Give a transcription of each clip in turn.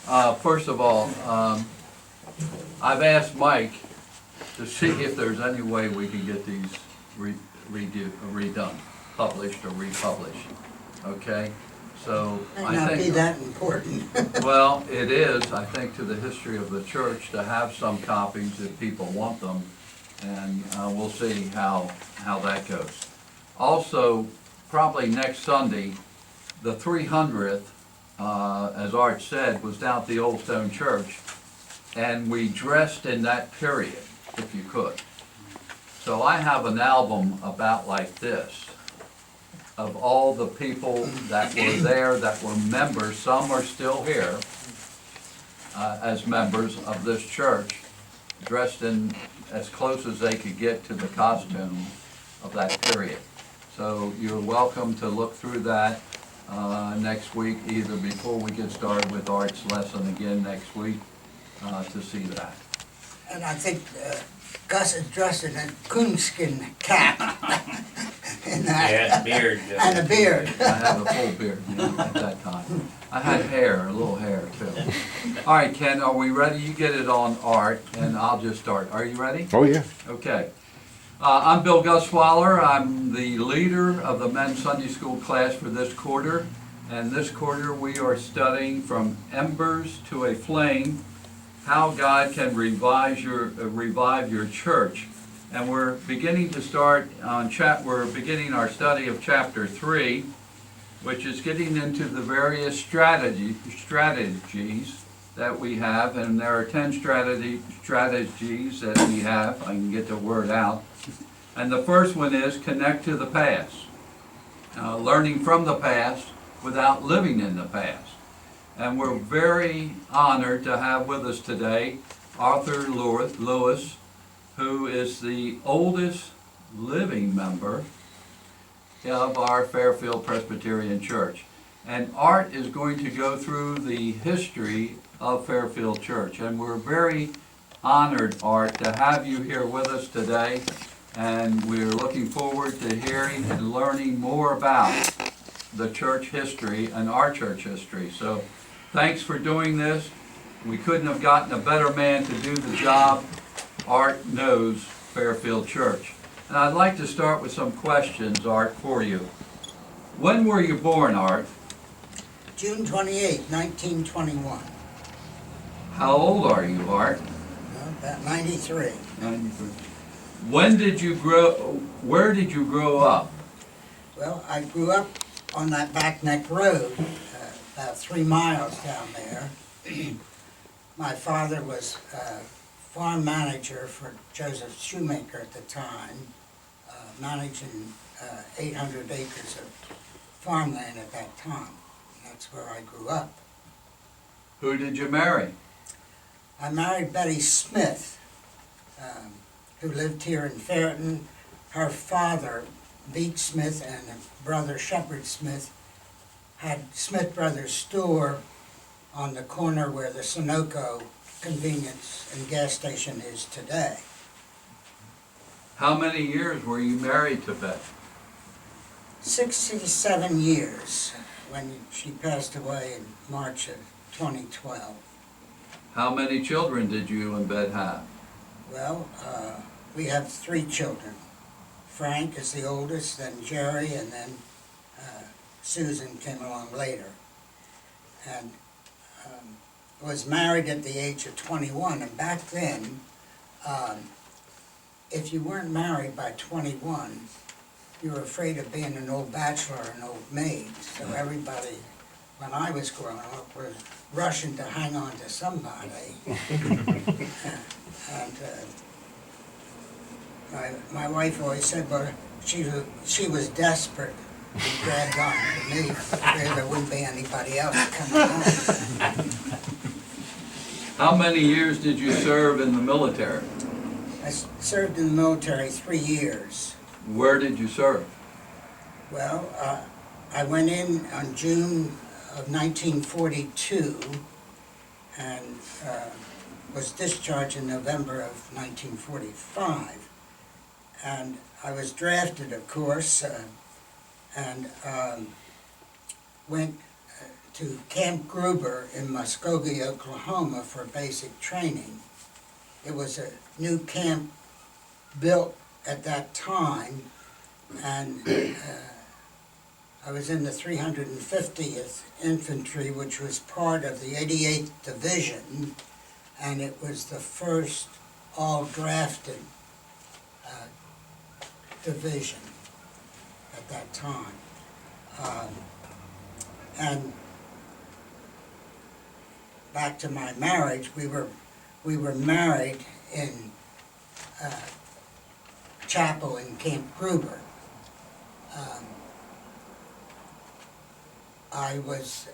First of all, I've asked Mike to see if there's any way we can get these redone, published or republished, okay? So May I not be think, that important. well, it is, I think, to the history of the church to have some copies if people want them, and we'll see how that goes. Also, probably next Sunday, the 300th, as Art said, was down at the Old Stone Church, and we dressed in that period, if you could. So I have an album about like this, of all the people that were there, that were members. Some are still here as members of this church, dressed in as close as they could get to the costume of that period. So you're welcome to look through that next week, either before we get started with Art's lesson again next week, to see that. And I think Gus is dressed in a coonskin cap. And Yeah, and beard. and a beard. I had a full beard at that time. I had hair, a little hair too. All right, Ken, are we ready? You get it on Art, and I'll just start. Are you ready? Oh, yeah. Okay. I'm Bill Guswaller. I'm the leader of the men's Sunday school class for this quarter. And this quarter we are studying From Embers to a Flame, how God can revive your church. And we're beginning to start on we're beginning our study of chapter 3, which is getting into the various strategies that we have, and there are 10 strategies that we have. I can get the word out. And the first one is connect to the past. Learning from the past without living in the past. And we're very honored to have with us today Arthur Lewis, who is the oldest living member of our Fairfield Presbyterian Church. And Art is going to go through the history of Fairfield Church. And we're very honored, Art, to have you here with us today. And we're looking forward to hearing and learning more about the church history and our church history. So thanks for doing this. We couldn't have gotten a better man to do the job. Art knows Fairfield Church. And I'd like to start with some questions, Art, for you. When were you born, Art? June 28, 1921. How old are you, Art? About 93. 93. When did you where did you grow up? Well, I grew up on that Back Neck Road, about 3 miles down there. My father was farm manager for Joseph Shoemaker at the time, managing 800 acres of farmland at that time. That's where I grew up. Who did you marry? I married Betty Smith, who lived here in Fairton. Her father, Beat Smith, and brother Shepherd Smith had Smith Brothers store on the corner where the Sunoco convenience and gas station is today. How many years were you married to Beth? 67 years, when she passed away in March of 2012. How many children did you and Beth have? Well, we have 3 children. Frank is the oldest, then Jerry, and then Susan came along later. And was married at the age of 21, and back then, if you weren't married by 21, you were afraid of being an old bachelor or an old maid. So everybody, when I was growing up, was rushing to hang on to somebody. And my wife always said, well, she was desperate and grabbed on to me, afraid there wouldn't be anybody else coming along. How many years did you serve in the military? I served in the military 3 years. Where did you serve? Well, I went in on June of 1942 and was discharged in November of 1945. And I was drafted, of course, and went to Camp Gruber in Muskogee, Oklahoma for basic training. It was a new camp built at that time, and I was in the 350th Infantry, which was part of the 88th Division, and it was the first all-drafted division at that time. And back to my marriage, we were married in chapel in Camp Gruber. I was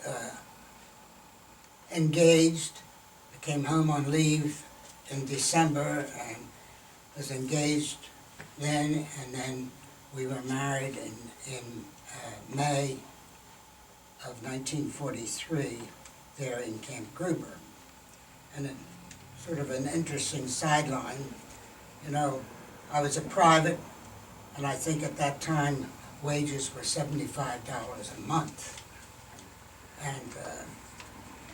engaged. I came home on leave in December and was engaged then, and then we were married in May of 1943 there in Camp Gruber. And sort of an interesting sideline, you know, I was a private, and I think at that time wages were $75 a month. And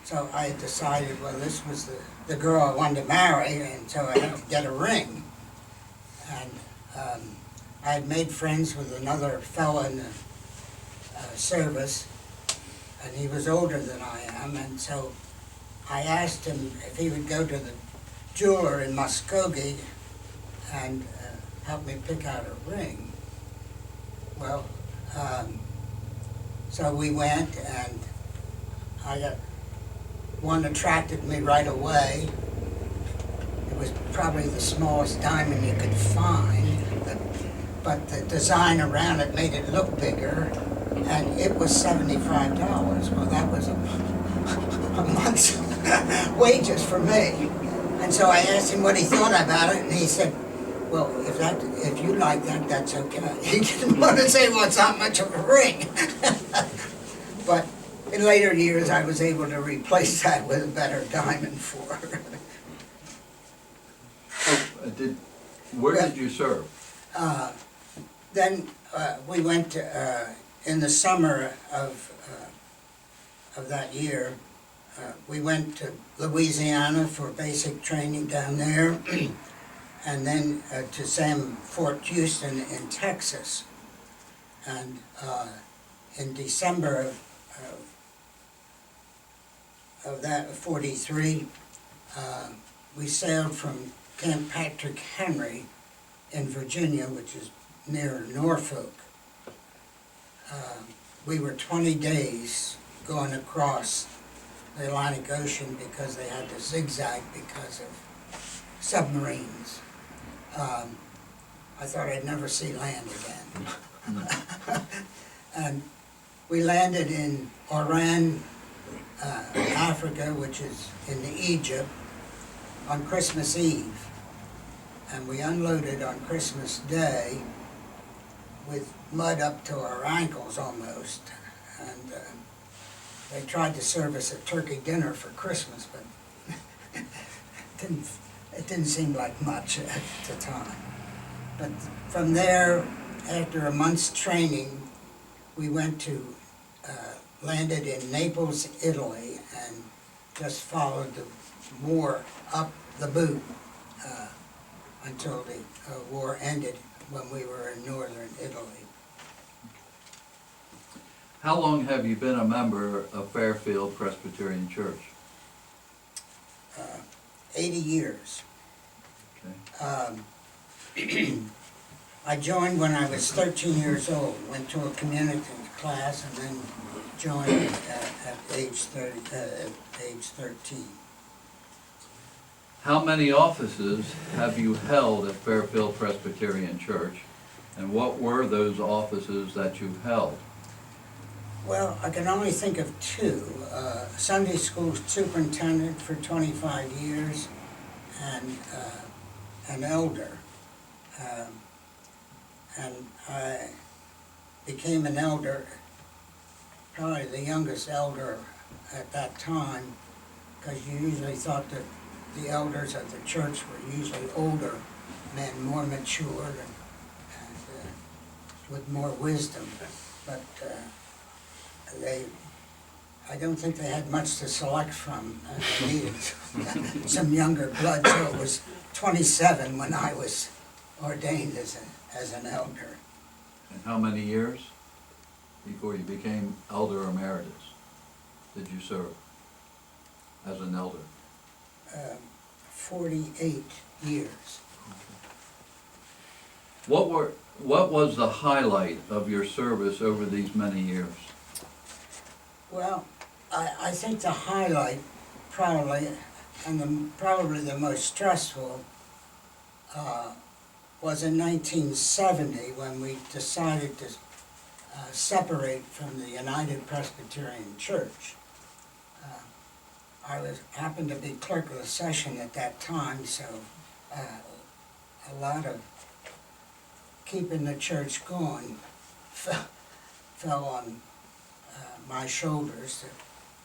so I decided, well, this was the girl I wanted to marry, and so I had to get a ring. And I had made friends with another fellow in the service, and he was older than I am, and so I asked him if he would go to the jeweler in Muskogee and help me pick out a ring. Well, so we went, and I got one attracted me right away. It was probably the smallest diamond you could find, but the design around it made it look bigger, and it was $75. Well, that was a month's wages for me. And so I asked him what he thought about it, and he said, well, if you like that, that's okay. He didn't want to say, well, it's not much of a ring. But in later years, I was able to replace that with a better diamond for her. Where did you serve? Then we went to, in the summer of that year, we went to Louisiana for basic training down there, and then to Fort Houston in Texas. And in December of that 43, we sailed from Camp Patrick Henry in Virginia, which is near Norfolk. We were 20 days going across the Atlantic Ocean because they had to zigzag because of submarines. I thought I'd never see land again. And we landed in Oran, Africa, which is in Egypt, on Christmas Eve. And we unloaded on Christmas Day with mud up to our ankles almost. And they tried to serve us a turkey dinner for Christmas, but it didn't seem like much at the time. But from there, after a month's training, we went to, landed in Naples, Italy, and just followed the war up the boot until the war ended when we were in northern Italy. How long have you been a member of Fairfield Presbyterian Church? 80 years. Okay. I joined when I was 13 years old, went to a community class, and then joined at age 13. How many offices have you held at Fairfield Presbyterian Church, and what were those offices that you held? Well, I can only think of two. Sunday school superintendent for 25 years, and an elder. And I became an elder, probably the youngest elder at that time, because you usually thought that the elders at the church were usually older men, more mature and with more wisdom. But they I don't think they had much to select from. They needed some younger blood, so it was 27 when I was ordained as an elder. And how many years before you became elder emeritus did you serve as an elder? 48 years. What was the highlight of your service over these many years? Well, I think the highlight probably, and probably the most stressful, was in 1970 when we decided to separate from the United Presbyterian Church. I happened to be clerk of the session at that time, so a lot of keeping the church going fell on my shoulders to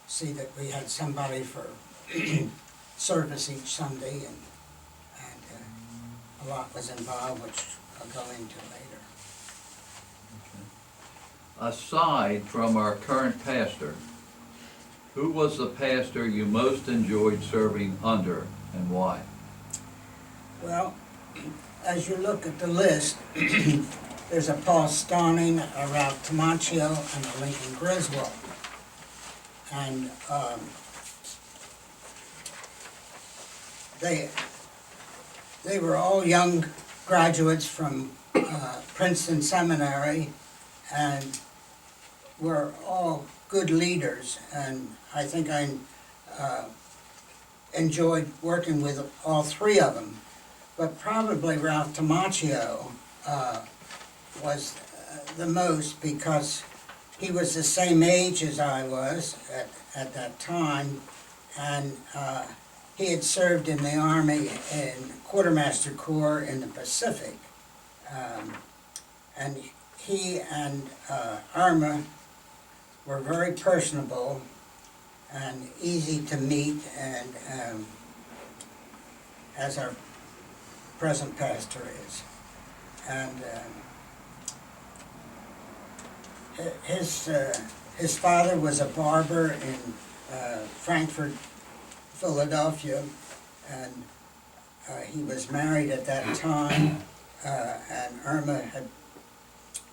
see that we had somebody for service each Sunday, and a lot was involved, which I'll go into later. Aside from our current pastor, who was the pastor you most enjoyed serving under and why? Well, as you look at the list, there's a Paul Stawning, a Ralph Tamaccio, and a Lincoln Griswold. And they were all young graduates from Princeton Seminary and were all good leaders. And I think I enjoyed working with all three of them. But probably Ralph Tamaccio was the most, because he was the same age as I was at that time, and he had served in the Army in Quartermaster Corps in the Pacific. And he and Irma were very personable and easy to meet, and as our present pastor is. And his father was a barber in Frankfort, Philadelphia, and he was married at that time, and Irma had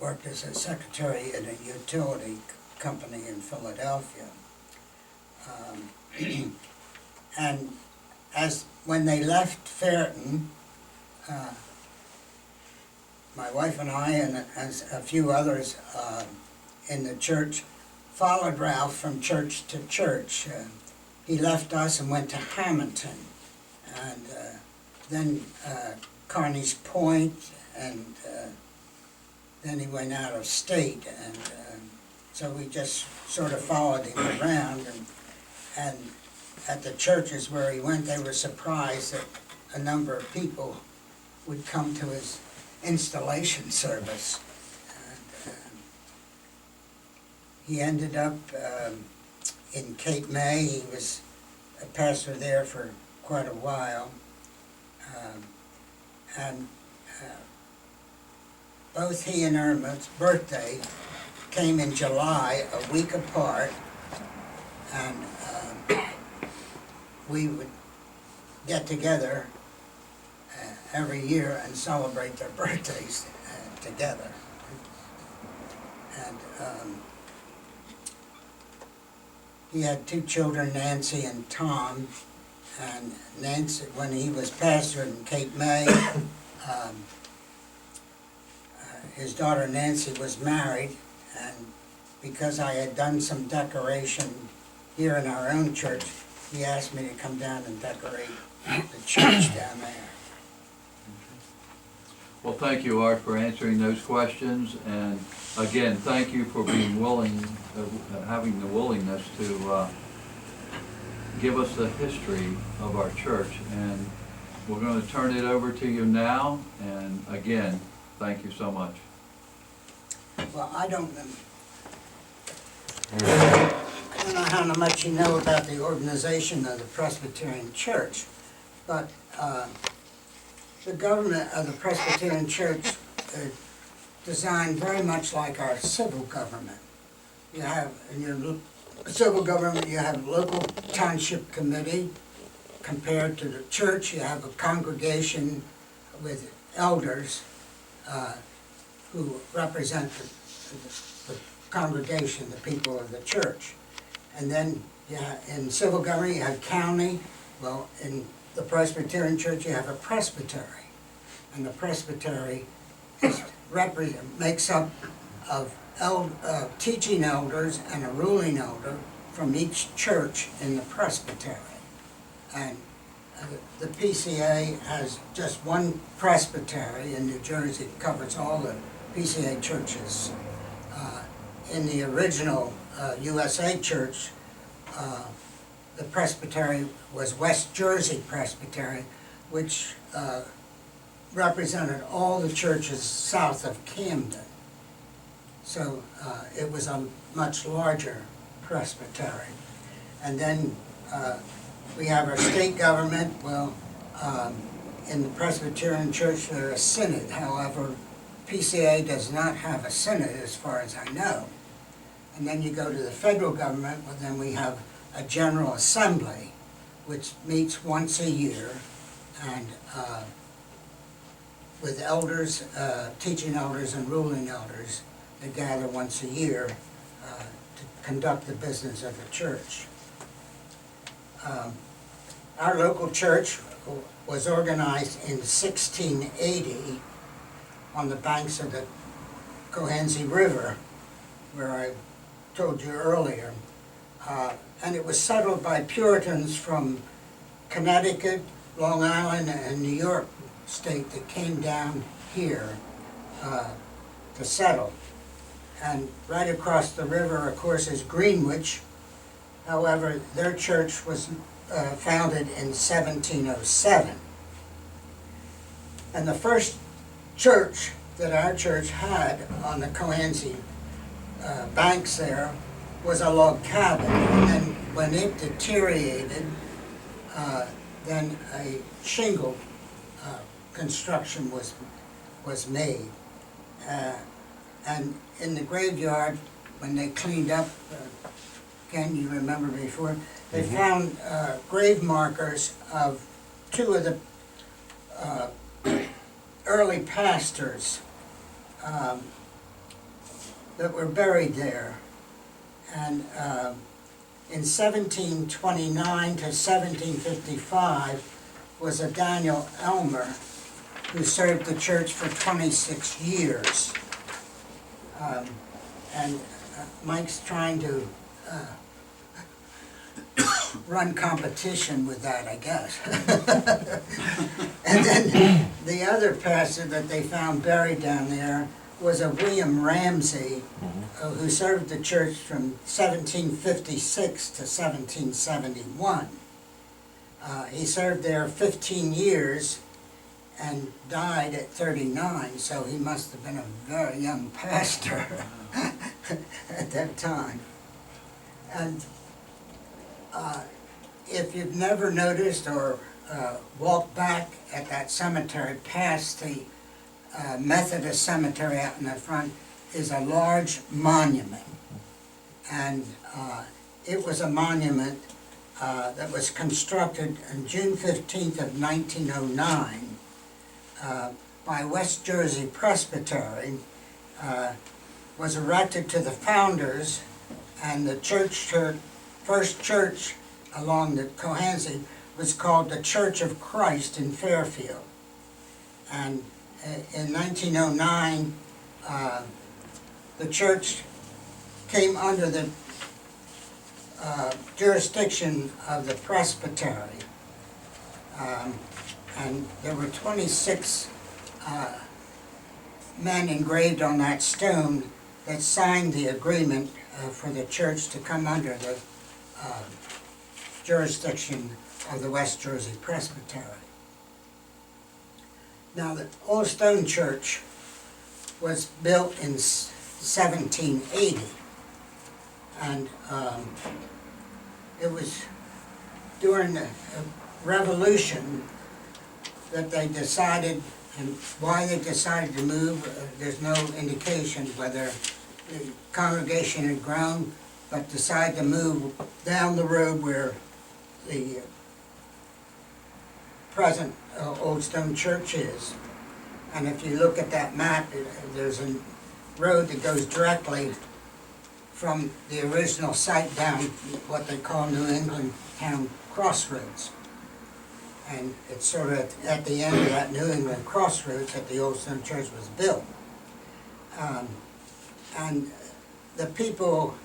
worked as a secretary in a utility company in Philadelphia. And when they left Fairton, my wife and I and a few others in the church followed Ralph from church to church. He left us and went to Hamilton, and then Carney's Point, and then he went out of state, and so we just sort of followed him around, and at the churches where he went, they were surprised that a number of people would come to his installation service. And, he ended up in Cape May. He was a pastor there for quite a while. And both he and Irma's birthday came in July, a week apart, and we would get together every year and celebrate their birthdays together. And he had two children, Nancy and Tom. And Nancy, when he was pastor in Cape May, his daughter Nancy was married, and because I had done some decoration here in our own church, he asked me to come down and decorate the church down there. Well, thank you, Art, for answering those questions, and again, thank you for being willing, having the willingness to give us the history of our church. And we're going to turn it over to you now, and again, thank you so much. Well, I don't know how much you know about the organization of the Presbyterian Church, but the government of the Presbyterian Church is designed very much like our civil government. You have, and you're civil government, you have local township committee. Compared to the church, you have a congregation with elders who represent the congregation, the people of the church. And then in civil government, you have county. Well, in the Presbyterian church, you have a presbytery. And the presbytery makes up of teaching elders and a ruling elder from each church in the presbytery. And the PCA has just one presbytery in New Jersey. It covers all the PCA churches. In the original USA church, the presbytery was West Jersey Presbytery, which represented all the churches south of Camden. So it was a much larger presbytery. And then we have our state government. Well, in the Presbyterian church there is a synod. However, PCA does not have a synod as far as I know. And then you go to the federal government, well then we have a General Assembly, which meets once a year, and with elders, teaching elders and ruling elders, they gather once a year to conduct the business of the church. Our local church was organized in 1680 on the banks of the Cohansey River, where I told you earlier. And it was settled by Puritans from Connecticut, Long Island, and New York state that came down here to settle. And right across the river, of course, is Greenwich. However, their church was founded in 1707. And the first church that our church had on the Cohansey banks there was a log cabin. And then when it deteriorated, then a shingle construction was made. And in the graveyard, when they cleaned up, Ken, you remember before, they found grave markers of two of the early pastors that were buried there. And in 1729 to 1755 was a Daniel Elmer who served the church for 26 years. And Mike's trying to run competition with that, I guess. And then the other pastor that they found buried down there was a William Ramsey, who served the church from 1756 to 1771. He served there 15 years and died at 39, so he must have been a very young pastor at that time. And if you've never noticed or walked back at that cemetery past the Methodist cemetery out in the front is a large monument. And it was a monument that was constructed on June 15th of 1909 by West Jersey Presbytery, was erected to the founders, and the first church along the Cohansey was called the Church of Christ in Fairfield. And in 1909, the church came under the jurisdiction of the presbytery. And there were 26 men engraved on that stone that signed the agreement for the church to come under the jurisdiction of the West Jersey Presbytery. Now, the Old Stone Church was built in 1780, and it was during the Revolution that they decided, and why they decided to move, there's no indication whether the congregation had grown but decided to move down the road where the present Old Stone Church is. And if you look at that map, there's a road that goes directly from the original site down what they call New England Town Crossroads. And it's sort of at the end of that New England Crossroads that the Old Stone Church was built. And the people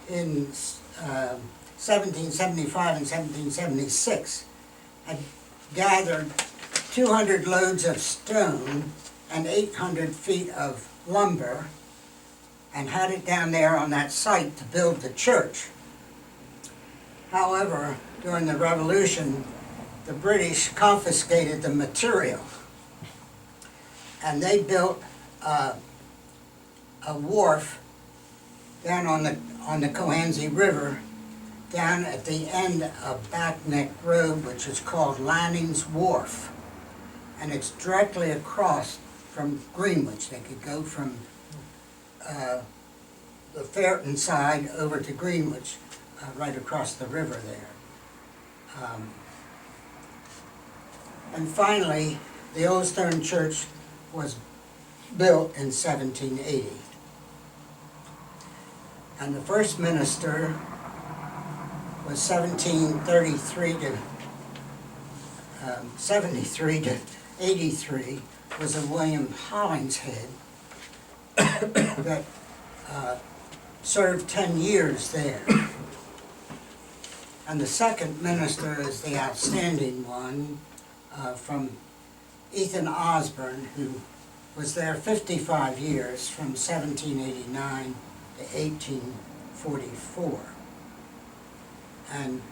in 1775 and 1776 had gathered 200 loads of stone and 800 feet of lumber and had it down there on that site to build the church. However, during the Revolution, the British confiscated the material, and they built a wharf down on the Cohansey River, down at the end of Back Neck Road, which is called Lanning's Wharf, and it's directly across from Greenwich. They could go from the Fairton side over to Greenwich, right across the river there. And finally, the Old Stone Church was built in 1780. And the first minister was 1733 to 73 to 83, was a William Hollingshead that served 10 years there. And the second minister is the outstanding one, from Ethan Osborne, who was there 55 years, from 1789 to 1844. And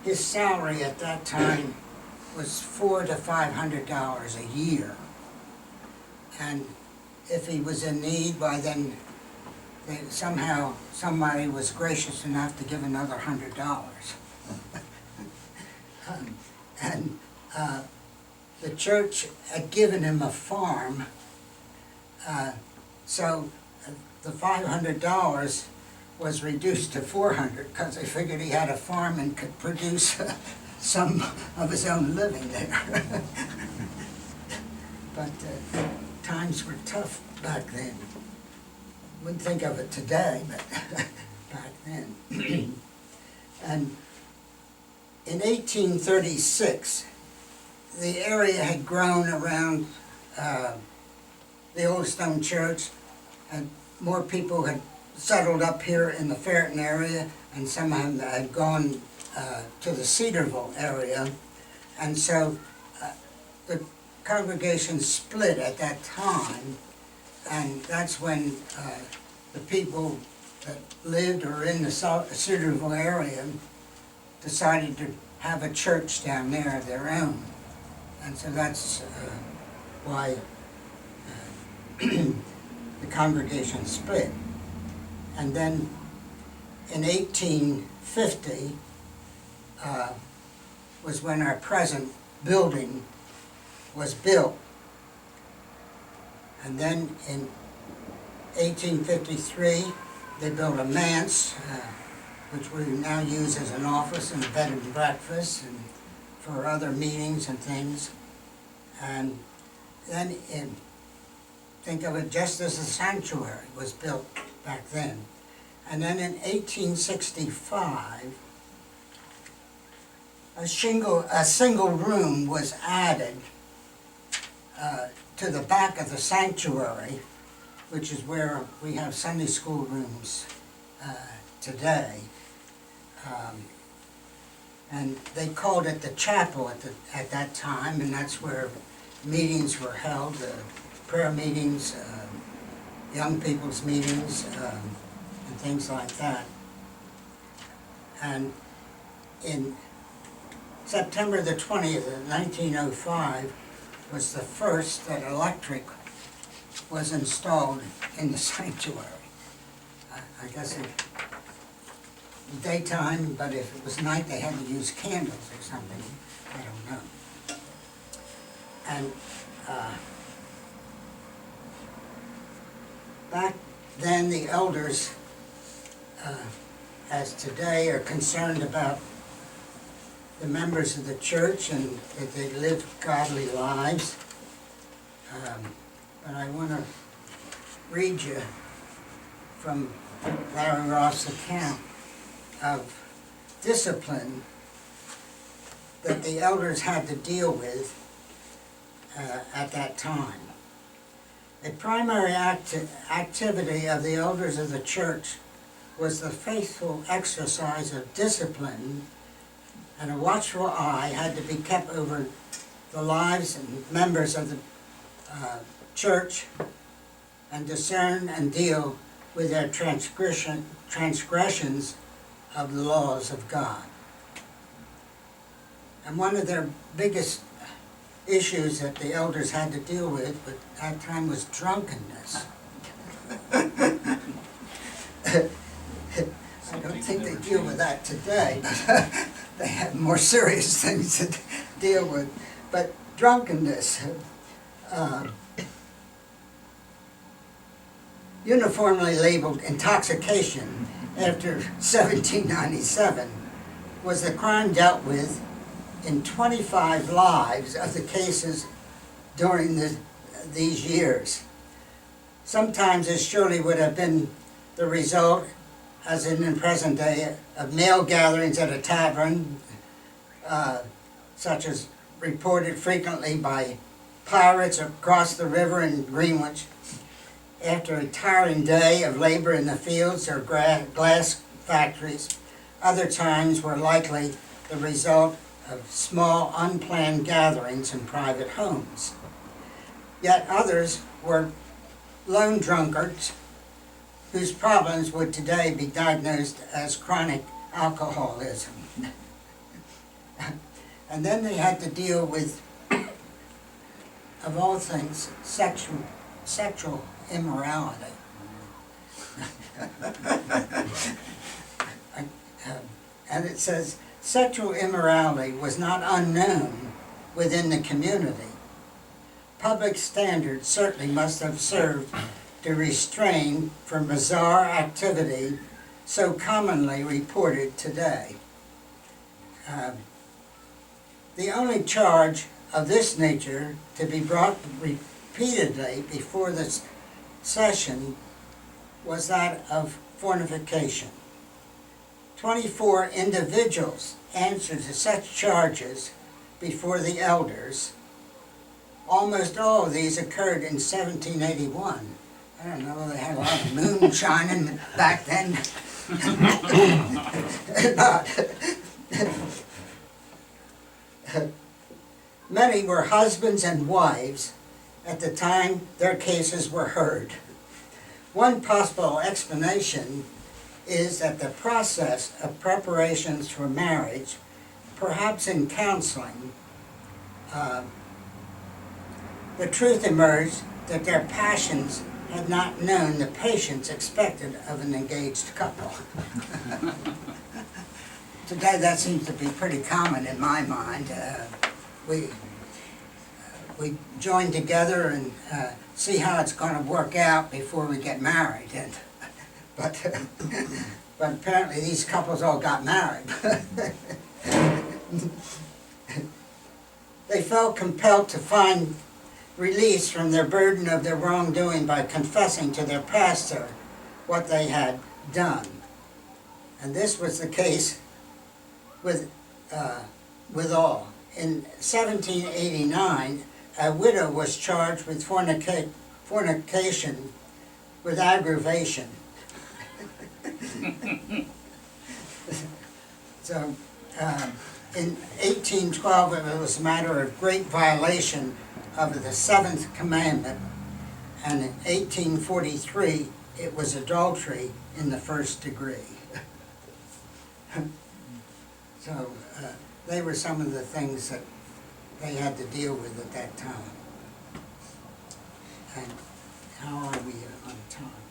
his salary at that time was $400 to $500 a year. And if he was in need, by then somehow somebody was gracious enough to give another $100. And the church had given him a farm, so the $500 was reduced to $400 because they figured he had a farm and could produce some of his own living there. But times were tough back then. Wouldn't think of it today, but back then. And in 1836, the area had grown around the Old Stone Church, and more people had settled up here in the Fairton area, and some of them had gone to the Cedarville area. And so the congregation split at that time, and that's when the people that lived or in the Cedarville area decided to have a church down there of their own. And so that's why the congregation split. And then in 1850 was when our present building was built. And then in 1853 they built a manse, which we now use as an office and a bed and breakfast and for other meetings and things. And then think of it just as a sanctuary was built back then. And then in 1865, a single room was added to the back of the sanctuary, which is where we have Sunday school rooms today. And they called it the chapel at that time, and that's where meetings were held, prayer meetings, young people's meetings, and things like that. And in September the 20th of 1905 was the first that electric was installed in the sanctuary. I guess it daytime, but if it was night they had to use candles or something. I don't know. And back then the elders as today are concerned about the members of the church and that they live godly lives. But I want to read you from Larry Roth's account of discipline that the elders had to deal with at that time. A primary activity of the elders of the church was the faithful exercise of discipline, and a watchful eye had to be kept over the lives and members of the church and discern and deal with their transgressions of the laws of God. And one of their biggest issues that the elders had to deal with at that time was drunkenness. I don't think they deal with that today, but they have more serious things to deal with. But drunkenness, uniformly labeled intoxication after 1797, was the crime dealt with in 25 lives of the cases during these years. Sometimes this surely would have been the result, as in the present day, of male gatherings at a tavern, such as reported frequently by pirates across the river in Greenwich, after a tiring day of labor in the fields or glass factories. Other times were likely the result of small unplanned gatherings in private homes. Yet others were lone drunkards whose problems would today be diagnosed as chronic alcoholism. And then they had to deal with, of all things, sexual immorality. And it says, sexual immorality was not unknown within the community. Public standards certainly must have served to restrain from bizarre activity so commonly reported today. The only charge of this nature to be brought repeatedly before this session was that of fornication. 24 individuals answered to such charges before the elders. Almost all of these occurred in 1781. I don't know whether they had a lot of moonshining back then. Many were husbands and wives at the time their cases were heard. One possible explanation is that the process of preparations for marriage, perhaps in counseling, the truth emerged that their passions had not known the patience expected of an engaged couple. Today that seems to be pretty common in my mind. We join together and see how it's going to work out before we get married. But apparently these couples all got married. They felt compelled to find release from their burden of their wrongdoing by confessing to their pastor what they had done. And this was the case with all. In 1789, a widow was charged with fornication with aggravation. So, in 1812, it was a matter of great violation of the 7th commandment, and in 1843, it was adultery in the 1st degree. So, they were some of the things that they had to deal with at that time. And how are we on time?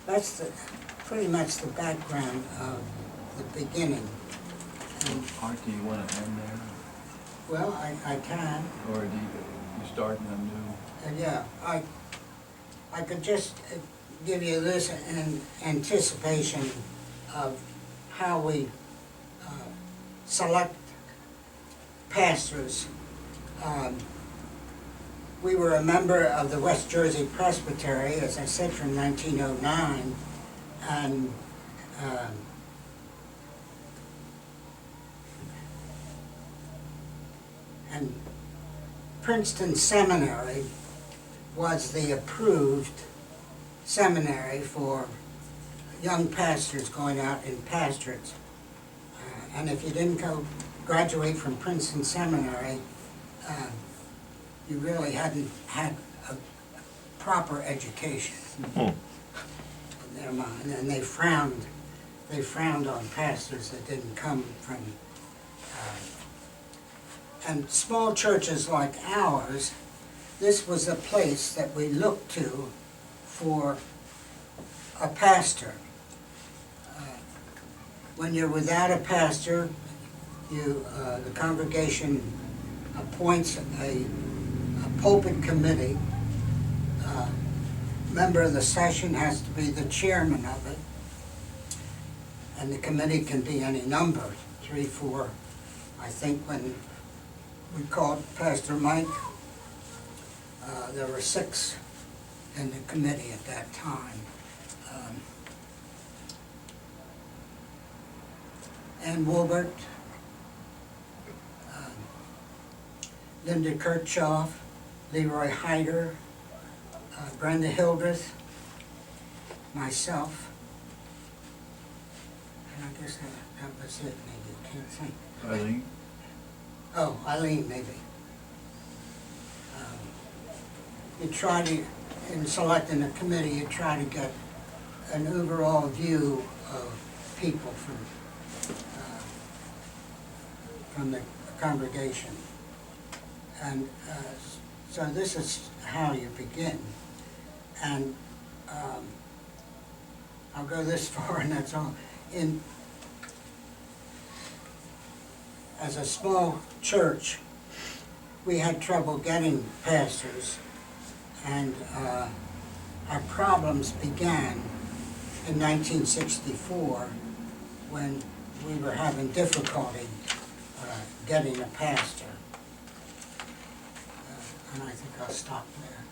That's pretty much the background of the beginning. And, Art, do you want to end there? well, I can. Or do you start in a new? Yeah, I could just give you this in anticipation of how we select pastors. We were a member of the West Jersey Presbytery, as I said, from 1909, and Princeton Seminary was the approved seminary for young pastors going out in pastorates. And if you didn't graduate from Princeton Seminary, you really hadn't had a proper education in their mind, and they frowned on pastors that didn't come from. And small churches like ours, this was a place that we looked to for a pastor. When you're without a pastor, the congregation appoints a pulpit committee. Member of the session has to be the chairman of it, and the committee can be any number, 3, 4. I think when we called Pastor Mike, there were 6 in the committee at that time. Ann Wilbert, Linda Kirchhoff, Leroy Hyder, Brenda Hildreth, myself, and I guess that was it, maybe, I can't think. Eileen? Oh, Eileen, maybe. You try to, in selecting a committee, you try to get an overall view of people from the congregation. And so this is how you begin. And I'll go this far and that's all. As a small church, we had trouble getting pastors, and our problems began in 1964 when we were having difficulty getting a pastor. And I think I'll stop there.